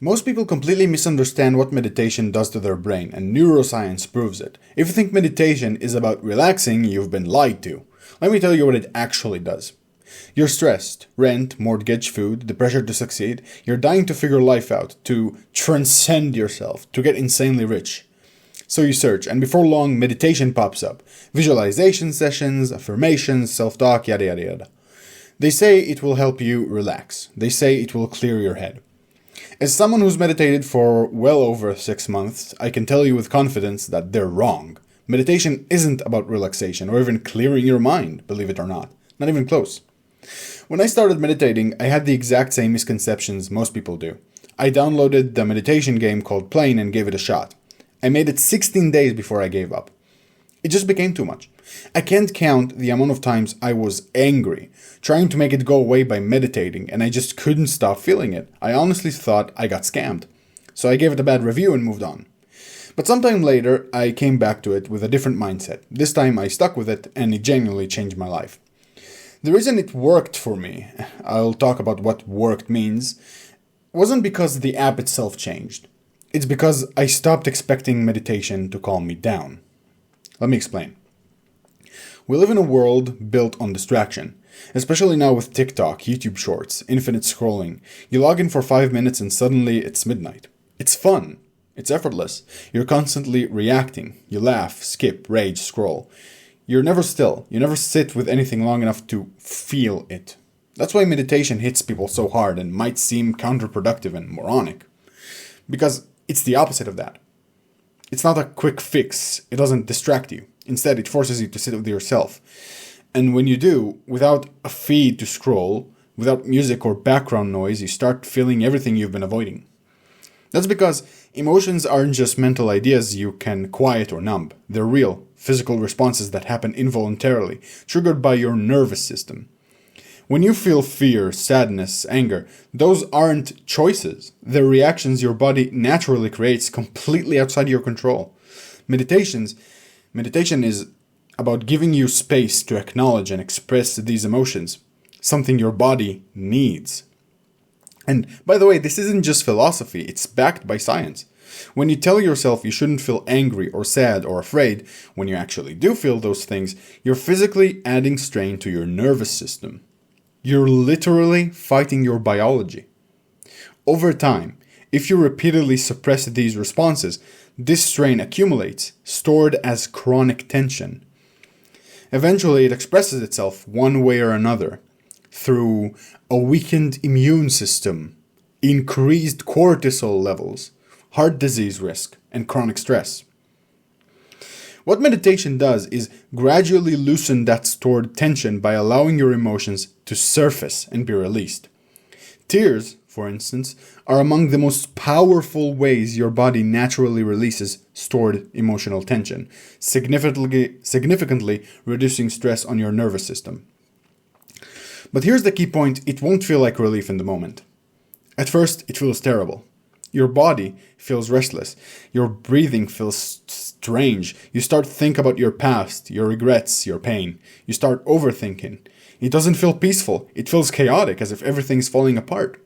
Most people completely misunderstand what meditation does to their brain, and neuroscience proves it. If you think meditation is about relaxing, you've been lied to. Let me tell you what it actually does. You're stressed. Rent, mortgage, food, the pressure to succeed. You're dying to figure life out, to transcend yourself, to get insanely rich. So you search, and before long, meditation pops up. Visualization sessions, affirmations, self-talk, yada yada yada. They say it will help you relax. They say it will clear your head. As someone who's meditated for well over 6 months, I can tell you with confidence that they're wrong. Meditation isn't about relaxation or even clearing your mind, believe it or not. Not even close. When I started meditating, I had the exact same misconceptions most people do. I downloaded the meditation game called Plane and gave it a shot. I made it 16 days before I gave up. It just became too much. I can't count the amount of times I was angry, trying to make it go away by meditating, and I just couldn't stop feeling it. I honestly thought I got scammed. So I gave it a bad review and moved on. But sometime later, I came back to it with a different mindset. This time I stuck with it, and it genuinely changed my life. The reason it worked for me, I'll talk about what worked means, wasn't because the app itself changed. It's because I stopped expecting meditation to calm me down. Let me explain. We live in a world built on distraction, especially now with TikTok, YouTube Shorts, infinite scrolling. You log in for 5 minutes and suddenly it's midnight. It's fun. It's effortless. You're constantly reacting. You laugh, skip, rage, scroll. You're never still. You never sit with anything long enough to feel it. That's why meditation hits people so hard and might seem counterproductive and moronic. Because it's the opposite of that. It's not a quick fix. It doesn't distract you. Instead, it forces you to sit with yourself. And when you do, without a feed to scroll, without music or background noise, you start feeling everything you've been avoiding. That's because emotions aren't just mental ideas you can quiet or numb. They're real, physical responses that happen involuntarily, triggered by your nervous system. When you feel fear, sadness, anger, those aren't choices. They're reactions your body naturally creates completely outside your control. Meditation is about giving you space to acknowledge and express these emotions, something your body needs. And by the way, this isn't just philosophy, it's backed by science. When you tell yourself you shouldn't feel angry or sad or afraid, when you actually do feel those things, you're physically adding strain to your nervous system. You're literally fighting your biology. Over time, if you repeatedly suppress these responses, this strain accumulates, stored as chronic tension. Eventually, it expresses itself one way or another through a weakened immune system, increased cortisol levels, heart disease risk, and chronic stress. What meditation does is gradually loosen that stored tension by allowing your emotions to surface and be released. Tears, for instance, are among the most powerful ways your body naturally releases stored emotional tension, significantly reducing stress on your nervous system. But here's the key point: it won't feel like relief in the moment. At first, it feels terrible. Your body feels restless. Your breathing feels strange. You start to think about your past, your regrets, your pain. You start overthinking. It doesn't feel peaceful. It feels chaotic, as if everything's falling apart.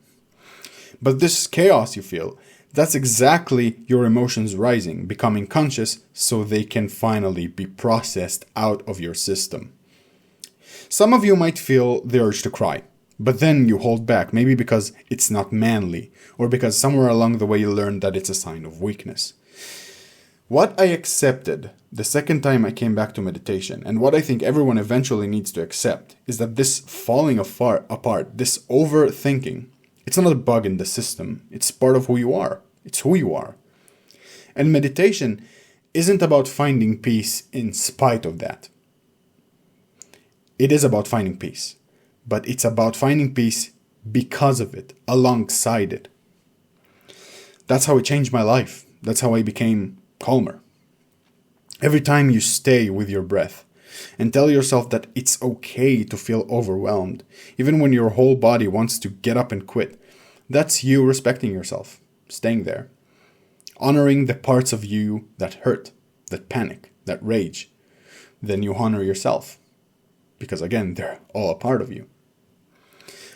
But this chaos you feel, that's exactly your emotions rising, becoming conscious so they can finally be processed out of your system. Some of you might feel the urge to cry. But then you hold back, maybe because it's not manly, or because somewhere along the way you learned that it's a sign of weakness. What I accepted the second time I came back to meditation, and what I think everyone eventually needs to accept, is that this falling apart, this overthinking, it's not a bug in the system, it's part of who you are. It's who you are. And meditation isn't about finding peace in spite of that. It is about finding peace. But it's about finding peace because of it, alongside it. That's how it changed my life. That's how I became calmer. Every time you stay with your breath and tell yourself that it's okay to feel overwhelmed, even when your whole body wants to get up and quit, that's you respecting yourself, staying there, honoring the parts of you that hurt, that panic, that rage. Then you honor yourself, because again, they're all a part of you.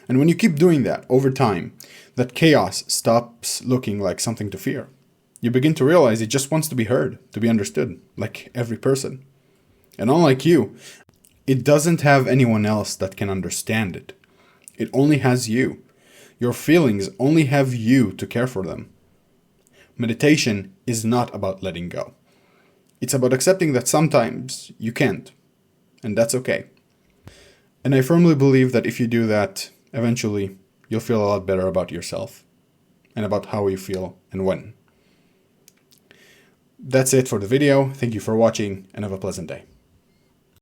And when you keep doing that over time, that chaos stops looking like something to fear. You begin to realize it just wants to be heard, to be understood, like every person. And unlike you, it doesn't have anyone else that can understand it. It only has you. Your feelings only have you to care for them. Meditation is not about letting go. It's about accepting that sometimes you can't, and that's okay. And I firmly believe that if you do that, eventually you'll feel a lot better about yourself and about how you feel and when. That's it for the video. Thank you for watching and have a pleasant day.